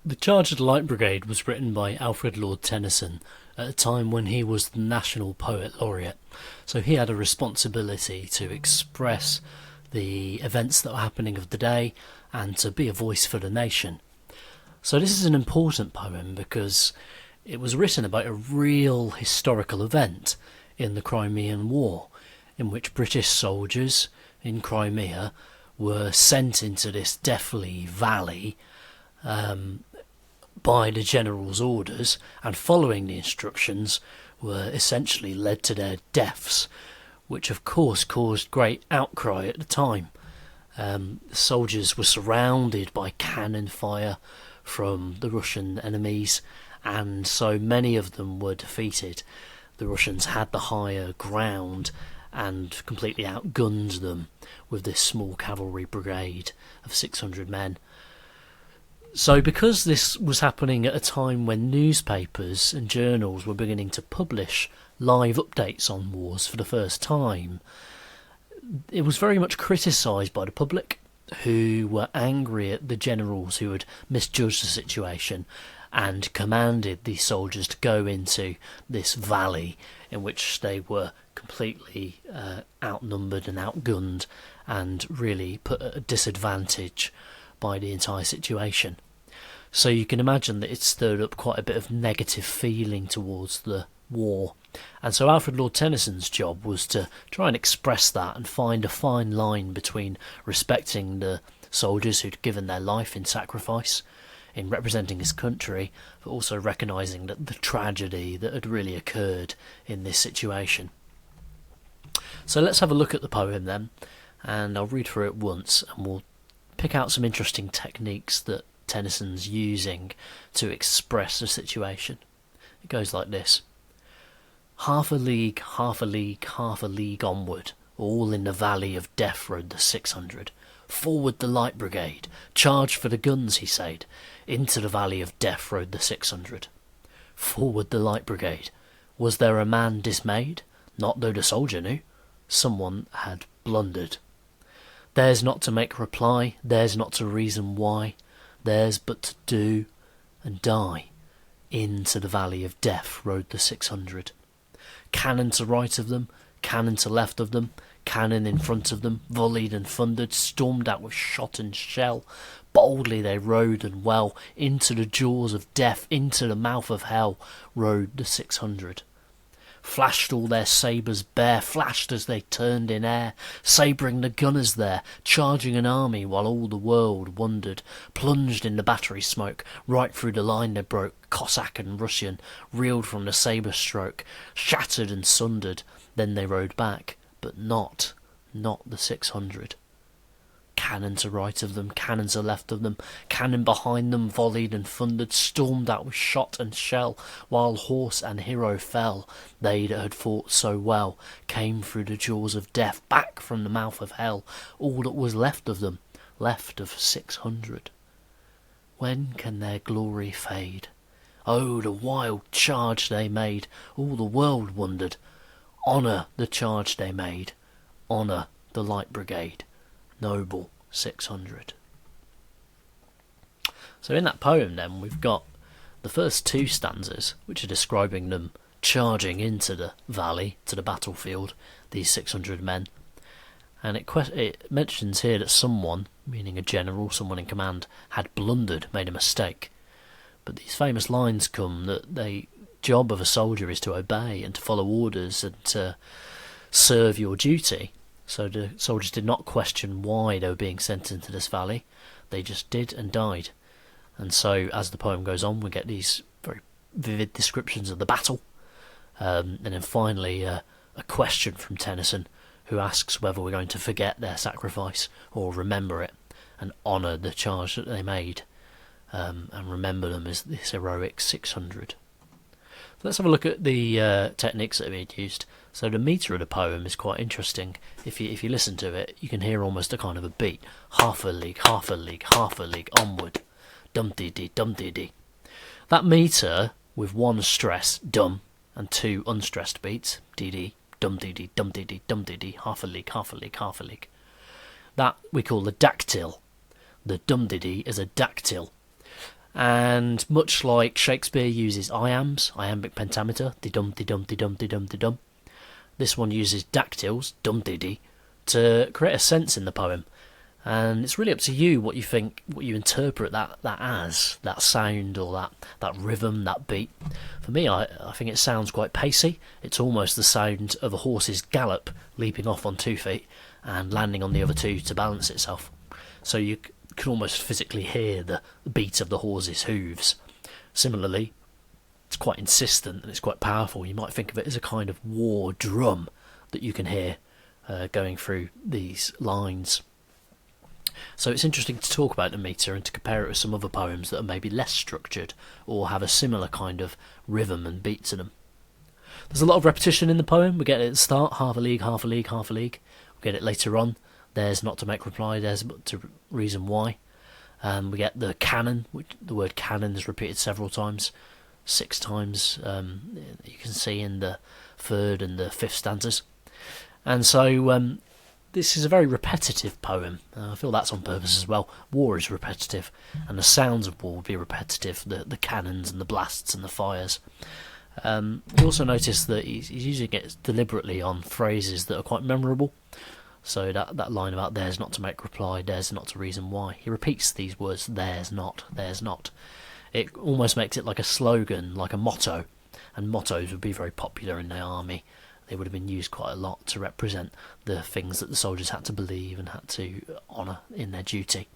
The Charge of the Light Brigade was written by Alfred Lord Tennyson at a time when he was the National Poet Laureate, so he had a responsibility to express the events that were happening of the day and to be a voice for the nation. So this is an important poem because it was written about a real historical event in the Crimean War, in which British soldiers in Crimea were sent into this deathly valley by the general's orders, and following the instructions were essentially led to their deaths, which of course caused great outcry at the time. The soldiers were surrounded by cannon fire from the Russian enemies, and so many of them were defeated. The Russians had the higher ground and completely outgunned them with this small cavalry brigade of 600 men. So because this was happening at a time when newspapers and journals were beginning to publish live updates on wars for the first time, it was very much criticised by the public, who were angry at the generals who had misjudged the situation and commanded the soldiers to go into this valley in which they were completely outnumbered and outgunned and really put at a disadvantage by the entire situation. So you can imagine that it stirred up quite a bit of negative feeling towards the war. And so Alfred Lord Tennyson's job was to try and express that and find a fine line between respecting the soldiers who'd given their life in sacrifice in representing his country, but also recognising that the tragedy that had really occurred in this situation. So let's have a look at the poem then, and I'll read through it once and we'll pick out some interesting techniques that Tennyson's using to express the situation. It goes like this. Half a league, half a league, half a league onward, all in the valley of death rode the 600. Forward the Light Brigade, charge for the guns, he said. Into the valley of death rode the 600. Forward the Light Brigade. Was there a man dismayed? Not though the soldier knew. Someone had blundered. Theirs not to make reply, theirs not to reason why, theirs but to do and die. Into the valley of death rode the 600. Cannon to right of them, cannon to left of them, cannon in front of them, volleyed and thundered, stormed out with shot and shell. Boldly they rode and well, into the jaws of death, into the mouth of hell, rode the 600. Flashed all their sabres bare, flashed as they turned in air, sabring the gunners there, charging an army while all the world wondered. Plunged in the battery smoke, right through the line they broke, Cossack and Russian, reeled from the sabre stroke, shattered and sundered. Then they rode back, but not the 600. Cannon to right of them, cannon to left of them, cannon behind them volleyed and thundered, stormed out with shot and shell, while horse and hero fell. They that had fought so well came through the jaws of death, back from the mouth of hell, all that was left of them, left of 600. When can their glory fade? Oh, the wild charge they made, all the world wondered. Honour the charge they made, honour the Light Brigade, noble 600. So in that poem then we've got the first two stanzas, which are describing them charging into the valley, to the battlefield, these 600 men. And it mentions here that someone, meaning a general, someone in command, had blundered, made a mistake. But these famous lines come that the job of a soldier is to obey and to follow orders and to serve your duty. So the soldiers did not question why they were being sent into this valley. They just did and died. And so as the poem goes on, we get these very vivid descriptions of the battle. And then finally a question from Tennyson, who asks whether we're going to forget their sacrifice or remember it and honour the charge that they made, and remember them as this heroic 600. Let's have a look at the techniques that are being used. So the metre of the poem is quite interesting. If you listen to it, you can hear almost a kind of a beat. Half a league, half a league, half a league, onward. Dum-dee-dee, dum-dee-dee. That metre, with one stress, dum, and two unstressed beats, dee-dee, dum-dee-dee, dum-dee-dee, dum-dee-dee, half a league, half a league, half a league. That we call the dactyl. The dum-dee-dee is a dactyl. And much like Shakespeare uses iambs, iambic pentameter, de-dum, de-dum, de-dum, de-dum, de-dum, this one uses dactyls, dum-de-dee, to create a sense in the poem. And it's really up to you what you think, what you interpret that as, that sound or that rhythm, that beat. For me, I think it sounds quite pacey. It's almost the sound of a horse's gallop, leaping off on 2 feet and landing on the other 2 to balance itself. So you can almost physically hear the beat of the horse's hooves. Similarly, it's quite insistent and it's quite powerful. You might think of it as a kind of war drum that you can hear going through these lines. So it's interesting to talk about the metre and to compare it with some other poems that are maybe less structured or have a similar kind of rhythm and beat to them. There's a lot of repetition in the poem. We get it at the start, half a league, half a league, half a league. We get it later on, there's not to make reply, there's but to reason why. We get the canon, which the word canon is repeated several times, 6 times, you can see in the 3rd and the 5th stanzas. And so this is a very repetitive poem. I feel that's on purpose as well. War is repetitive, and the sounds of war will be repetitive, the cannons and the blasts and the fires. You also notice that he's using it deliberately on phrases that are quite memorable. So that line about there's not to make reply, there's not to reason why. He repeats these words, there's not, there's not. It almost makes it like a slogan, like a motto. And mottos would be very popular in the army. They would have been used quite a lot to represent the things that the soldiers had to believe and had to honour in their duty.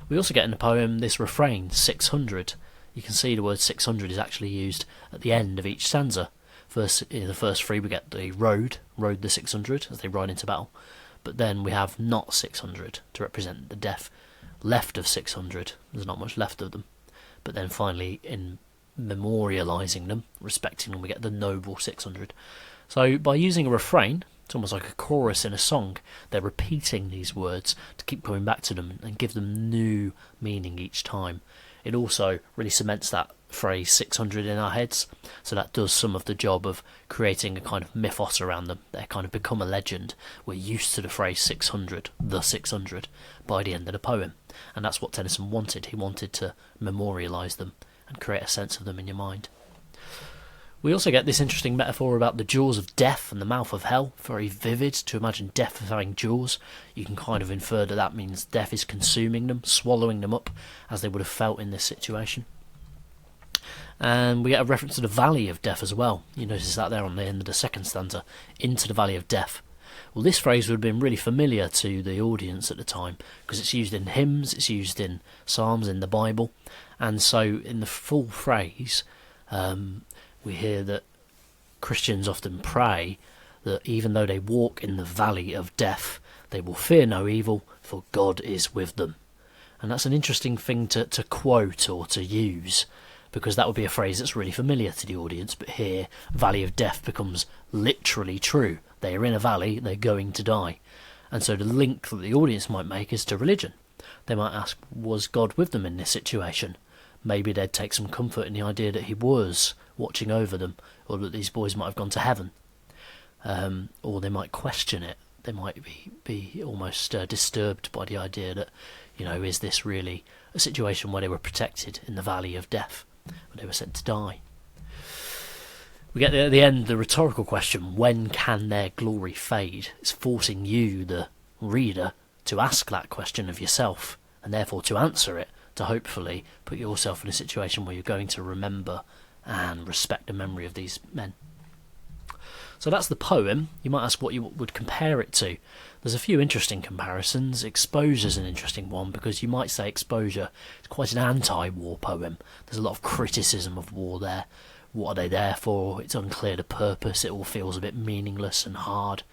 We also get in the poem this refrain, 600. You can see the word 600 is actually used at the end of each stanza. First, in the first 3 we get the rode the 600 as they ride into battle. But then we have not 600 to represent the death. Left of 600, there's not much left of them. But then finally, in memorialising them, respecting them, we get the noble 600. So by using a refrain, it's almost like a chorus in a song, they're repeating these words to keep coming back to them and give them new meaning each time. It also really cements that phrase 600 in our heads, so that does some of the job of creating a kind of mythos around them. They kind of become a legend. We're used to the phrase 600, the 600, by the end of the poem. And that's what Tennyson wanted. He wanted to memorialise them and create a sense of them in your mind. We also get this interesting metaphor about the jaws of death and the mouth of hell. Very vivid to imagine death as having jaws. You can kind of infer that that means death is consuming them, swallowing them up, as they would have felt in this situation. And we get a reference to the valley of death as well. You notice that there on the end of the 2nd stanza, into the valley of death. Well, this phrase would have been really familiar to the audience at the time, because it's used in hymns, it's used in psalms, in the Bible. And so in the full phrase, we hear that Christians often pray that even though they walk in the valley of death, they will fear no evil, for God is with them. And that's an interesting thing to quote or to use, because that would be a phrase that's really familiar to the audience. But here, valley of death becomes literally true. They are in a valley, they're going to die. And so the link that the audience might make is to religion. They might ask, was God with them in this situation? Maybe they'd take some comfort in the idea that he was watching over them, or that these boys might have gone to heaven. Or they might question it. They might be almost disturbed by the idea that, is this really a situation where they were protected in the valley of death, where they were sent to die? We get at the end the rhetorical question, when can their glory fade? It's forcing you, the reader, to ask that question of yourself, and therefore to answer it, to hopefully put yourself in a situation where you're going to remember and respect the memory of these men. So that's the poem. You might ask what you would compare it to. There's a few interesting comparisons. Exposure's an interesting one, because you might say Exposure is quite an anti-war poem. There's a lot of criticism of war there. What are they there for? It's unclear the purpose. It all feels a bit meaningless and hard.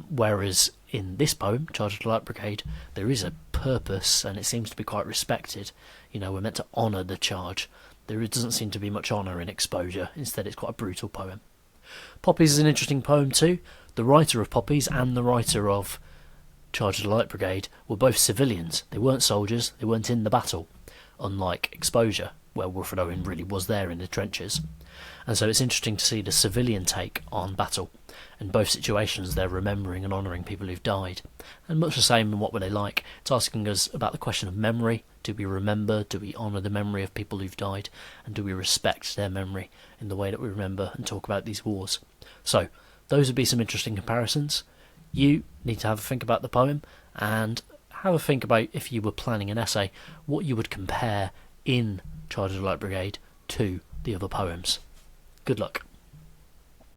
Whereas in this poem, Charge of the Light Brigade, there is a purpose, and it seems to be quite respected. We're meant to honour the charge. There doesn't seem to be much honour in Exposure. Instead, it's quite a brutal poem. Poppies is an interesting poem too. The writer of Poppies and the writer of Charge of the Light Brigade were both civilians. They weren't soldiers. They weren't in the battle, unlike Exposure, where Wilfred Owen really was there in the trenches. And so it's interesting to see the civilian take on battle. In both situations, they're remembering and honouring people who've died. And much the same in What Were They Like? It's asking us about the question of memory. Do we remember? Do we honour the memory of people who've died? And do we respect their memory in the way that we remember and talk about these wars? So, those would be some interesting comparisons. You need to have a think about the poem and have a think about, if you were planning an essay, what you would compare in Charge of the Light Brigade to the other poems. Good luck.